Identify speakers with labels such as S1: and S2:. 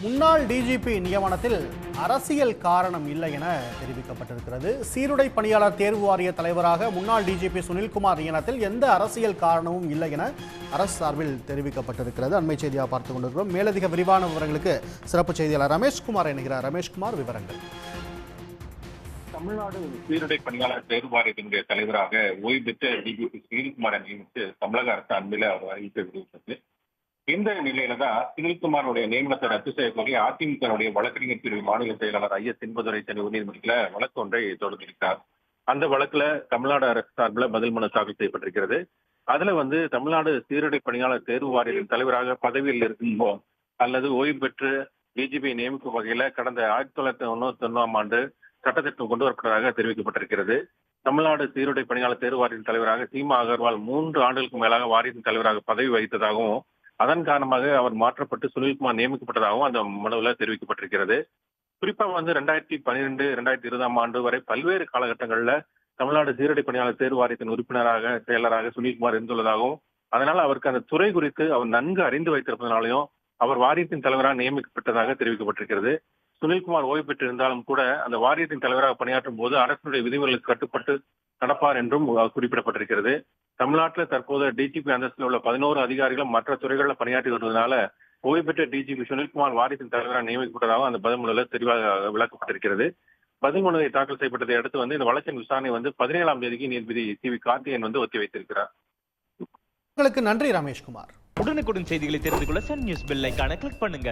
S1: முன்னாள் டிஜிபி நியமனத்தில் அரசியல் காரணம் இல்லை என தெரிவிக்கப்பட்டிருக்கிறது. சீருடை பணியாளர் தேர்வு வாரிய தலைவராக முன்னாள் டிஜிபி சுனில்குமார் நியமனத்தில் எந்த அரசியல் காரணமும் இல்லை என அரசு சார்பில் தெரிவிக்கப்பட்டிருக்கிறது. அண்மை செய்தியாக பார்த்துக் கொண்டிருக்கிறோம். மேலதிக விரிவான விவரங்களுக்கு சிறப்பு செய்தியாளர் ரமேஷ்குமார் இணைகிறார். ரமேஷ்குமார், விவரங்கள்.
S2: தமிழ்நாடு சீருடை பணியாளர் தேர்வு வாரியத்தினுடைய தலைவராக ஓய்வு பெற்ற டிஜிபி சுனில்குமாரை நியமித்து தமிழக அரசு அண்மையில் அவர் அறிவிப்பு வெளியிட்டது. இந்த நிலையில தான் சுனில்குமாருடைய நியமனத்தை ரத்து செய்யக்கூடிய அதிமுகவுடைய வழக்கறிஞர் பிரிவு மாநில செயலாளர் ஐஎஸ் என்பதுரை சென்னை உயர்நீதிமன்றத்தில் வழக்கு ஒன்றை தொடர்ந்திருக்கிறார். அந்த வழக்குல தமிழ்நாடு அரசு சார்பில் பதில் மனு தாக்கல் செய்யப்பட்டிருக்கிறது. அதுல தமிழ்நாடு சீருடை பணியாளர் தேர்வு வாரியத்தின் தலைவராக பதவியில் இருக்கும்போ அல்லது ஓய்வு பெற்று டிஜிபி நியமிக்கும் வகையில கடந்த 1991 ஆண்டு சட்டத்திட்டம் கொண்டு வரப்பட்டதாக தெரிவிக்கப்பட்டிருக்கிறது. தமிழ்நாடு சீருடை பணியாளர் தேர்வு வாரியத்தின் தலைவராக சீமா அகர்வால் 3 ஆண்டுகளுக்கு மேலாக வாரியத்தின் தலைவராக பதவி வகித்ததாகவும் அதன் காரணமாக அவர் மாற்றப்பட்டு சுனில்குமார் நியமிக்கப்பட்டதாகவும் அந்த மனுவில் தெரிவிக்கப்பட்டிருக்கிறது. குறிப்பா 2012, 2020 ஆண்டு வரை பல்வேறு காலகட்டங்களில் தமிழ்நாடு சீருடை பணியாளர் தேர்வு வாரியத்தின் உறுப்பினராக செயலராக சுனில்குமார் இருந்துள்ளதாகவும் அதனால் அவருக்கு அந்த துறை குறித்து அவர் நன்கு அறிந்து வைத்திருப்பதனாலையும் அவர் வாரியத்தின் தலைவராக நியமிக்கப்பட்டதாக தெரிவிக்கப்பட்டிருக்கிறது. சுனில்குமார் ஓய்வு பெற்றிருந்தாலும் கூட அந்த வாரியத்தின் தலைவராக பணியாற்றும் போது அரசினுடைய விதிமுறைகளுக்கு கட்டுப்பட்டு நடப்பார் என்றும் குறிப்பிடப்பட்டிருக்கிறது. தமிழ்நாட்டில் தற்போது டிஜிபி அந்தஸ்தில் உள்ள 11 அதிகாரிகளும் மற்ற துறைகளில் பணியாற்றி வருவதனால ஓய்வு பெற்ற டிஜிபி சுனில்குமார் வாரியத்தின் தலைவராக நியமிக்கப்பட்டதாக அந்த பதில் மனுவில் தெளிவாக விளக்கப்பட்டிருக்கிறது. பதில் மனுவை தாக்கல் செய்யப்பட்டதை அடுத்து இந்த வழக்கின் விசாரணை 17ஆம் தேதிக்கு நீதிபதி சி.வி. கார்த்திகேயன் ஒத்தி வைத்திருக்கிறார்.
S1: உங்களுக்கு நன்றி ரமேஷ்குமார்.
S3: உடனுக்குடன் செய்திகளை தெரிந்து கொள்ள சன் நியூஸ் பெல் ஐகானை கிளிக் பண்ணுங்க.